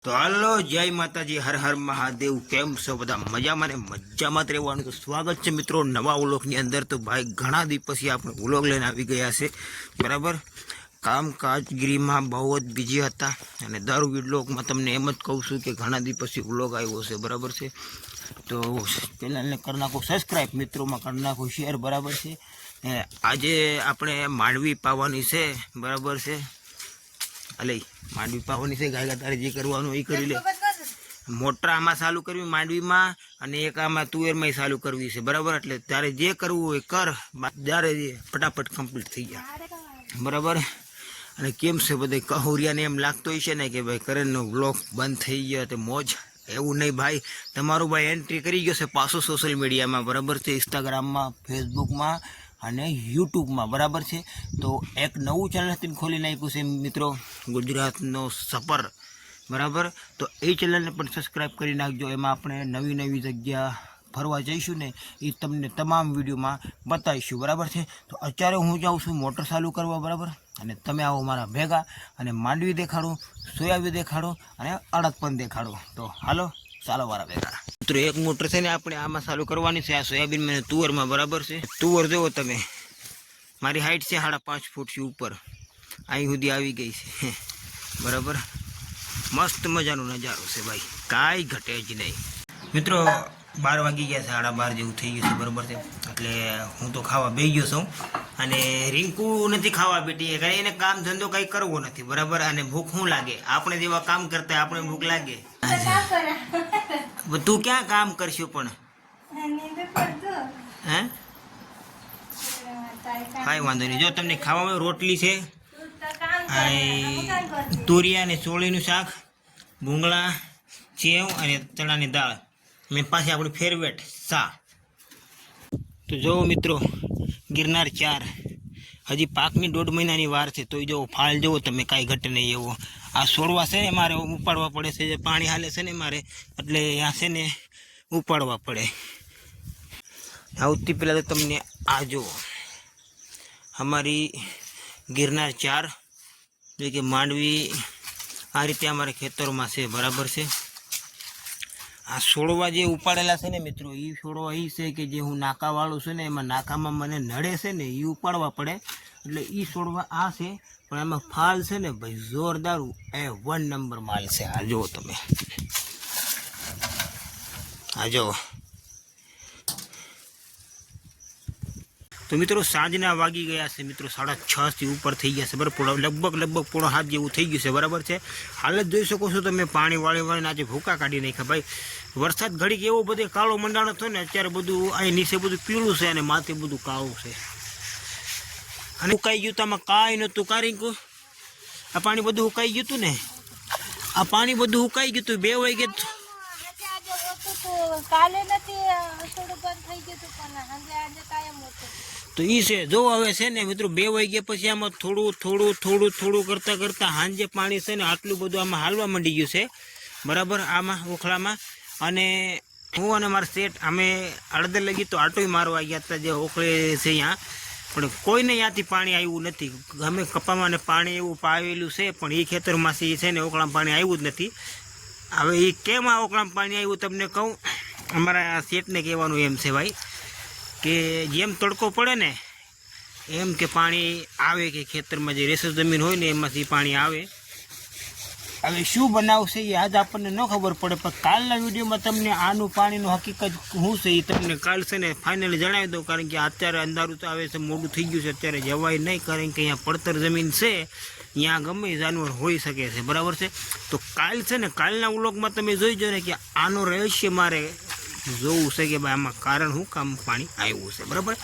તો હાલો જય માતાજી, હર હર મહાદેવ. કેમ છો બધા? મજામાં ને મજામાં જ રહેવાનું. તો સ્વાગત છે મિત્રો નવા વ્લોગની અંદર. તો ભાઈ ઘણા દિવસ પછી આપણે વ્લોગ લઈને આવી ગયા છે, બરાબર. કામકાજગીરીમાં બહુ જ બીજી હતા અને દર વ્લોગમાં તમને એમ જ કહું છું કે ઘણા દિવસ પછી વ્લોગ આવ્યો છે, બરાબર છે. તો ચેનલને કરી નાખો સબસ્ક્રાઈબ, મિત્રોમાં કરી નાખો શેર, બરાબર છે. આજે આપણે માંડવી પાવાની છે, બરાબર છે. અલે માંડવી પાવાની છે, ગાય તારે જે કરવાનું એ કરી લે. મોટર આમાં ચાલુ કરવી માંડવીમાં, અને એક આમાં તુવેરમાં ચાલુ કરવી છે, બરાબર. એટલે તારે જે કરવું હોય કર, ત્યારે ફટાફટ કમ્પ્લીટ થઈ જાય, બરાબર. અને કેમ છે બધે કહુરિયાને એમ લાગતો હોય છે ને કે ભાઈ કરેણનો વ્લોગ બંધ થઈ ગયો તે મોજ. એવું નહીં ભાઈ, તમારું ભાઈ એન્ટ્રી કરી ગયો છે પાછો સોશિયલ મીડિયામાં, બરાબર છે. ઇન્સ્ટાગ્રામમાં, ફેસબુકમાં અને યુટ્યુબમાં, બરાબર છે. તો એક નવું ચેનલ ખોલી નાખ્યું છે મિત્રો, ગુજરાતનો સફર, બરાબર. તો એ ચેનલને પણ સબસ્ક્રાઈબ કરી નાખજો. એમાં આપણે નવી નવી જગ્યા ફરવા જઈશું ને એ તમને તમામ વિડીયોમાં બતાવીશું, બરાબર છે. તો અત્યારે હું જાઉં છું મોટર ચાલુ કરવા, બરાબર. અને તમે આવો મારા ભેગા, અને માંડવી દેખાડો, સોયાબીન દેખાડો અને અડદ પણ દેખાડો. તો હાલો ચાલો મારા ભેગા મિત્રો. એક મોટર છે ને આપણે આમાં ચાલુ કરવાની છે, આ સોયાબીન મેં તુવરમાં, બરાબર છે. તુવર જુઓ તમે, મારી હાઈટ છે 5.5 ફૂટથી ઉપર, અહીં સુધી આવી ગઈ છે, બરાબર. મસ્ત મજાનો નજારો છે ભાઈ, કાંઈ ઘટે જ નહીં મિત્રો. 12 વાગી ગયા છે, 12:30 જેવું થઈ ગયું છે, બરાબર છે. એટલે હું તો ખાવા બેસી ગયો છું, અને રિંકુ નથી ખાવા બેઠી, કારણ એને કામ ધંધો કંઈ કરવો નથી, બરાબર. અને ભૂખ શું લાગે, આપણે જેવા કામ કરતા આપણે ભૂખ લાગે. તું ક્યાં કામ કરશું પણ, હે? કાંઈ વાંધો નહીં. જો તમને ખાવામાં રોટલી છે, તુરિયા અને ચોળીનું શાક, ભૂંગળા, સેવ અને ચણાની દાળ, મેં પાછી આપણી ફેવરેટ ચા. તો જો મિત્રો, ગિરનાર 4 હજી પાકની 1.5 મહિનાની વાર છે, તો જો ફાળ જુઓ તમે, કાંઈ ઘટે નહીં એવો. આ છોડવા છે ને મારે ઉપાડવા પડે છે, જે પાણી હાલે છે ને મારે, એટલે અહીંયા છે ને ઉપાડવા પડે. સૌથી પહેલાં તો તમને આ જુઓ, અમારી ગિરનાર 4 એટલે કે માંડવી આ રીતે અમારે ખેતરોમાં છે, બરાબર છે. આ છોડવા જે ઉપાડેલા છે ને મિત્રો, એ છોડવા એ છે કે જે હું નાકાવાળું છે ને, એમાં નાકામાં મને નડે છે ને એ ઉપાડવા પડે, એટલે એ છોડવા આ છે. પણ એમાં ફાલ છે ને ભાઈ જોરદાર, 1 નંબર માલ છે. આ જુઓ તમે, આ જુઓ. તો મિત્રો સાંજના વાગી ગયા છે મિત્રો, 6:30થી ઉપર થઈ ગયા છે, બરાબર. લગભગ 6:30 જેવું થઈ ગયું છે, બરાબર છે. હાલ જ જોઈ શકો છો તમે, પાણી વાળીને આજે ભૂકા કાઢી નાખ્યા ભાઈ. વરસાદ ઘડીક એવો બધે કાળો મંડાણો થયો ને, અત્યારે બધું અહીં નીચે બધું પીળું છે અને માથે બધું કાળું છે. અને ઉકાઈ ગયું, આમાં કાંઈ નહોતું કારીકો. આ પાણી બધું ઉકાઈ ગયું હતું ને, આ પાણી બધું ઉકાઈ ગયું હતું. 2 વાગે તો ઈ છે જો. હવે છે ને મિત્રો 2 વાગ્યા પછી આમાં થોડું કરતા હાંજે પાણી છે ને આટલું બધું આમાં હાલવા માંડી ગયું છે, બરાબર. આમાં ઓખળામાં, અને હું અને મારા સેટ અમે અડધે લગી તો આટોય મારવા ગયા હતા જે ઓખળે છે અહીંયા, પણ કોઈને ત્યાંથી પાણી આવ્યું નથી. અમે કપામાં પાણી એવું પાવેલું છે, પણ એ ખેતરમાંથી છે ને ઓખળામાં પાણી આવ્યું જ નથી. હવે એ કેમ આ ઓખળામાં પાણી આવ્યું તમને કહું. અમારા સેટને કહેવાનું એમ છે ભાઈ કે જેમ તડકો પડે ને એમ કે પાણી આવે, કે ખેતરમાં જે રેસર જમીન હોય ને એમાંથી પાણી આવે. હવે શું બનાવશે એ આજ આપણને ન ખબર પડે, પણ કાલના વિડીયોમાં તમને આનું પાણીનું હકીકત શું છે એ તમને કાલ છે ને ફાઇનલી જણાવી દઉં. કારણ કે અત્યારે અંધારું તો આવે છે, મોડું થઈ ગયું છે, અત્યારે જવાય નહીં, કારણ કે અહીંયા પડતર જમીન છે, ત્યાં ગમે જાનવર હોઈ શકે છે, બરાબર છે. તો કાલ છે ને, કાલના વ્લોગમાં તમે જોઈજો ને કે આનો રહસ્ય મારે જોવું છે કે ભાઈ આમાં કારણ શું કામ પાણી આવ્યું છે, બરાબર.